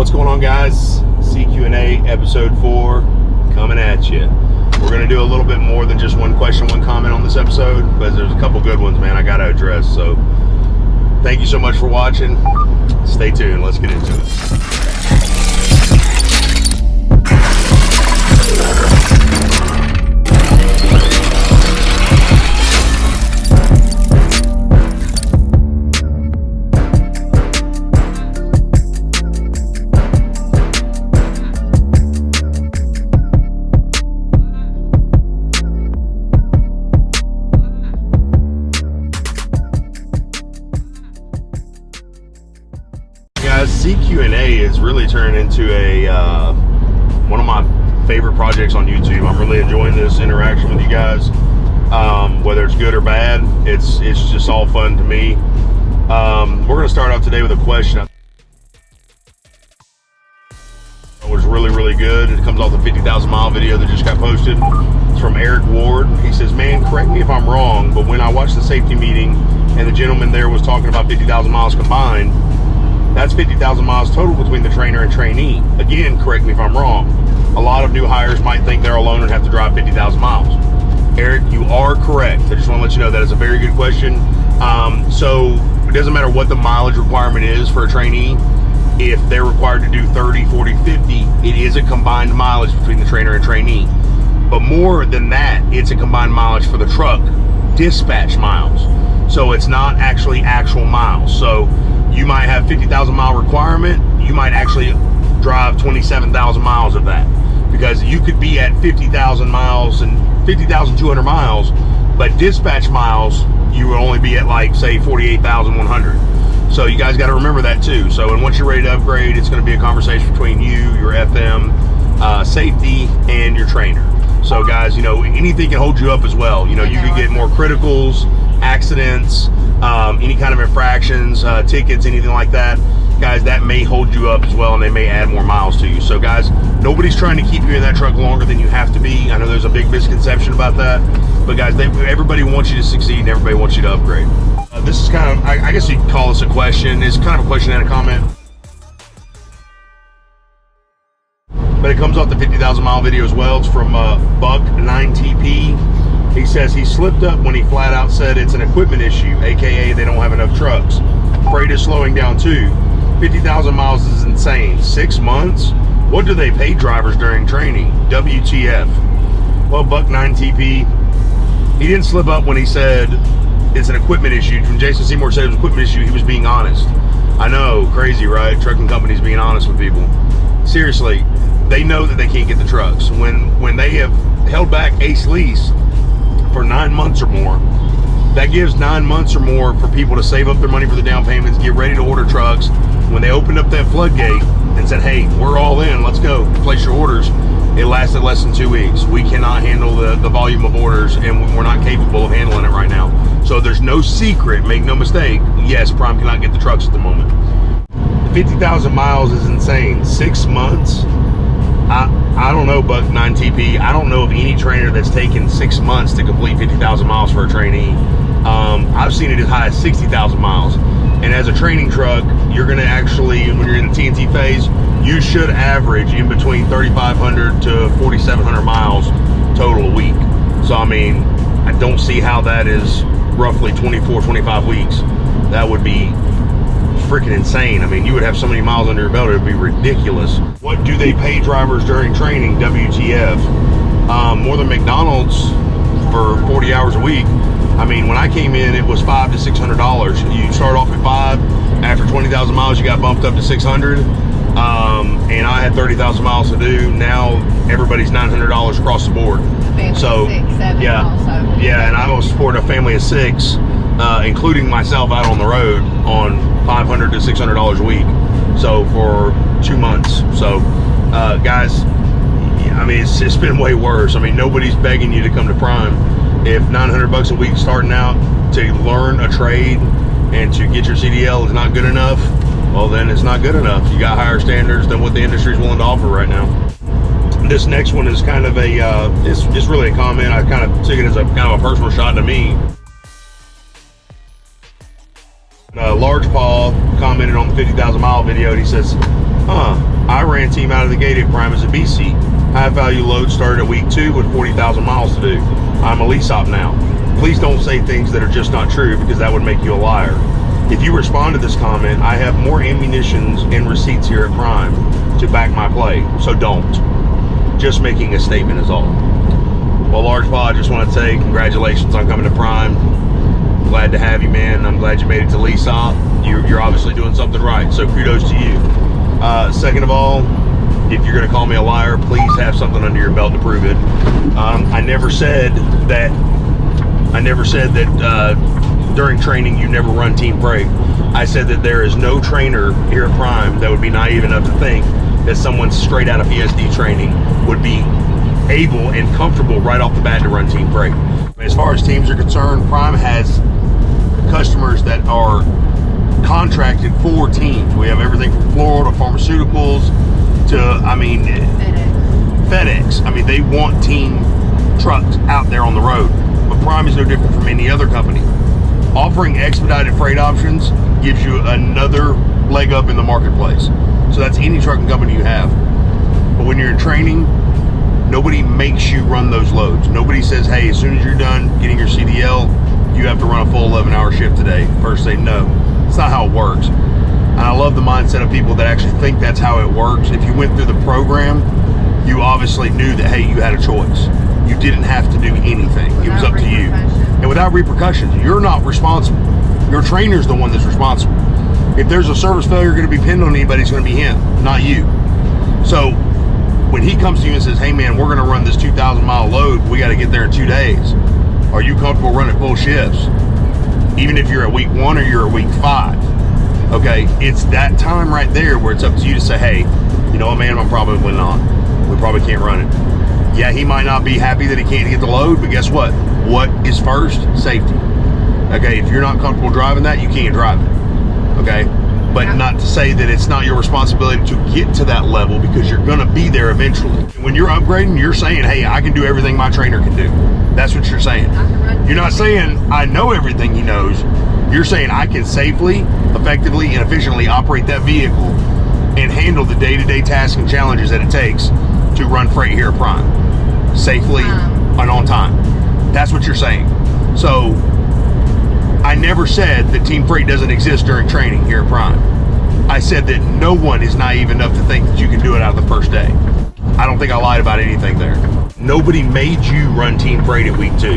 What's going on, guys? CQ&A episode 4 coming at you. We're going to do a little bit more than just one question, one comment on this episode, but there's a couple good ones, man, I got to address. So thank you so much for watching. Stay tuned. Let's get into it. CQ&A is really turning into a one of my favorite projects on YouTube. I'm really enjoying this interaction with you guys. Whether it's good or bad, it's just all fun to me. We're going to start off today with a question. It was really good. It comes off the 50,000 mile video that just got posted. It's from Eric Ward. He says, man, correct me if I'm wrong, but when I watched the safety meeting and the gentleman there was talking about 50,000 miles combined, that's 50,000 miles total between the trainer and trainee. Again, correct me if I'm wrong. A lot of new hires might think they're alone and have to drive 50,000 miles. Eric, you are correct. I just want to let you know that is a very good question. So it doesn't matter what the mileage requirement is for a trainee. If they're required to do 30, 40, 50, it is a combined mileage between the trainer and trainee. But more than that, it's a combined mileage for the truck, dispatch miles. So it's not actually actual miles. So you might have 50,000 mile requirement. You might actually drive 27,000 miles of that, because you could be at 50,000 miles and 50,200 miles, but dispatch miles, you would only be at, like, say 48,100. So you guys got to remember that too. So, and once you're ready to upgrade, it's going to be a conversation between you, your FM, safety, and your trainer. So guys, you know, anything can hold you up as well. You know, you could get more criticals, accidents, any kind of infractions, tickets, anything like that. Guys, that may hold you up as well, and they may add more miles to you. So guys, nobody's trying to keep you in that truck longer than you have to be. I know there's a big misconception about that, but guys, everybody wants you to succeed and everybody wants you to upgrade. This is kind of, I guess you could call this a question. It's kind of a question and a comment, but it comes off the 50,000 mile video as well. It's from Buck9TP. He says he slipped up when he flat out said it's an equipment issue, aka they don't have enough trucks. Freight is slowing down too. 50,000 miles is insane. 6 months? What do they pay drivers during training? WTF? Well, Buck9TP, he didn't slip up when he said it's an equipment issue. When Jason Seymour said it was an equipment issue, he was being honest. I know, crazy, right? Trucking companies being honest with people. Seriously, they know that they can't get the trucks. When they have held back Ace Lease for 9 months or more, that gives 9 months or more for people to save up their money for the down payments, get ready to order trucks. When they opened up that floodgate and said, hey, we're all in, let's go, place your orders, it lasted less than 2 weeks. We cannot handle the volume of orders, and we're not capable of handling it right now. So there's no secret, make no mistake, yes, Prime cannot get the trucks at the moment. 50,000 miles is insane. 6 months? I don't know, Buck9TP. I don't know of any trainer that's taken 6 months to complete 50,000 miles for a trainee. I've seen it as high as 60,000 miles. And as a training truck, you're going to actually, when you're in the TNT phase, you should average in between 3,500 to 4,700 miles total a week. So, I mean, I don't see how that is roughly 24, 25 weeks. That would be freaking insane. I mean, you would have so many miles under your belt, it would be ridiculous. What do they pay drivers during training? WTF? More than McDonald's for 40 hours a week. I mean, when I came in, it was $500 to $600. You start off at 5. After 20,000 miles, you got bumped up to 600. And I had 30,000 miles to do. Now everybody's $900 across the board. So yeah, and I was supporting a family of 6, including myself, out on the road on $500 to $600 a week. So for 2 months. So guys, I mean, it's been way worse. I mean, nobody's begging you to come to Prime. If $900 a week starting out to learn a trade and to get your CDL is not good enough, well, then it's not good enough. You got higher standards than what the industry is willing to offer right now. This next one is kind of a, it's really a comment. I kind of took it as a kind of a personal shot to me. Large Paul commented on the 50,000 mile video, and he says, I ran team out of the gate at Prime as a BC. High value load started at week 2 with 40,000 miles to do. I'm a lease op now. Please don't say things that are just not true, because that would make you a liar. If you respond to this comment, I have more ammunitions and receipts here at Prime to back my play, so don't. Just making a statement is all. Well, Large Paw, I just want to say congratulations on coming to Prime. Glad to have you, man. I'm glad you made it to lease op. You're obviously doing something right, so kudos to you. Second of all, if you're going to call me a liar, please have something under your belt to prove it. I never said that during training you never run team freight. I said that there is no trainer here at Prime that would be naive enough to think that someone straight out of PSD training would be able and comfortable right off the bat to run team freight. As far as teams are concerned, Prime has customers that are contracted for teams. We have everything from floral to pharmaceuticals to, I mean, FedEx. I mean, they want team trucks out there on the road. But Prime is no different from any other company. Offering expedited freight options gives you another leg up in the marketplace. So that's any trucking company you have. But when you're in training, nobody makes you run those loads. Nobody says, hey, as soon as you're done getting your CDL, you have to run a full 11-hour shift today. First say no. It's not how it works. And I love the mindset of people that actually think that's how it works. If you went through the program, you obviously knew that, hey, you had a choice. You didn't have to do anything. It was up to you. And without repercussions, you're not responsible. Your trainer's the one that's responsible. If there's a service failure going to be pinned on anybody, it's going to be him, not you. So when he comes to you and says, hey man, we're going to run this 2,000-mile load, we got to get there in 2 days. Are you comfortable running full shifts? Even if you're at week 1 or you're at week 5. Okay, it's that time right there where it's up to you to say, hey, you know what, man, I'm probably not. We probably can't run it. Yeah, he might not be happy that he can't get the load, but guess what? What is first? Safety. Okay, if you're not comfortable driving that, you can't drive it. Okay, but not to say that it's not your responsibility to get to that level, because you're going to be there eventually. When you're upgrading, you're saying, hey, I can do everything my trainer can do. That's what you're saying. You're not saying I know everything he knows. You're saying I can safely, effectively, and efficiently operate that vehicle and handle the day-to-day tasks and challenges that it takes to run freight here at Prime safely and on time. That's what you're saying. So I never said that team freight doesn't exist during training here at Prime. I said that no one is naive enough to think that you can do it out of the first day. I don't think I lied about anything there. Nobody made you run team freight at week 2.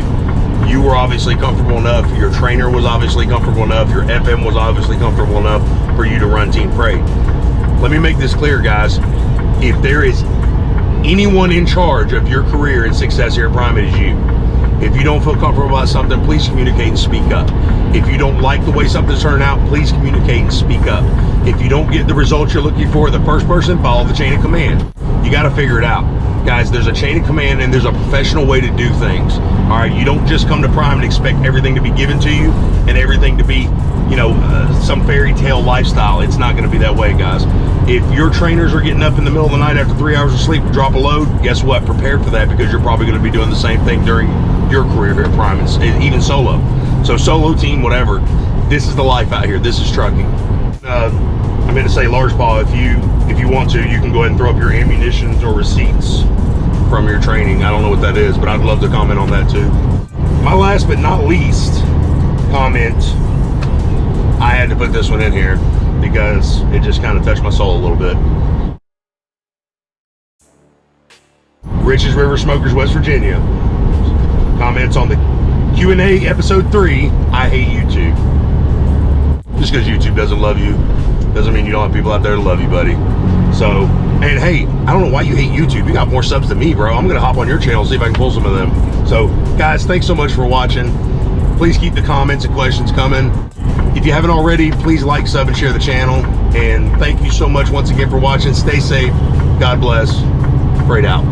You were obviously comfortable enough, your trainer was obviously comfortable enough, your FM was obviously comfortable enough for you to run team freight. Let me make this clear, guys. If there is anyone in charge of your career and success here at Prime, it is you. If you don't feel comfortable about something, please communicate and speak up. If you don't like the way something's turning out, please communicate and speak up. If you don't get the results you're looking for, the first person, follow the chain of command. You got to figure it out. Guys, there's a chain of command and there's a professional way to do things. All right, you don't just come to Prime and expect everything to be given to you and everything to be, you know, some fairy tale lifestyle. It's not going to be that way, guys. If your trainers are getting up in the middle of the night after 3 hours of sleep to drop a load, guess what? Prepare for that, because you're probably going to be doing the same thing during your career here at Prime, and even solo. So solo, team, whatever, this is the life out here. This is trucking. I meant to say, Large Paw, if you want to, you can go ahead and throw up your ammunitions or receipts from your training. I don't know what that is, but I'd love to comment on that too. My last but not least comment, I had to put this one in here because it just kind of touched my soul a little bit. Rich's River Smokers, West Virginia, comments on the Q&A episode 3, I hate YouTube. Just because YouTube doesn't love you doesn't mean you don't have people out there to love you, buddy. So, and hey, I don't know why you hate YouTube. You got more subs than me, bro. I'm gonna hop on your channel and see if I can pull some of them. So guys, thanks so much for watching. Please keep the comments and questions coming. If you haven't already, please like, sub, and share the channel. And thank you so much once again for watching. Stay safe. God bless. Freight out.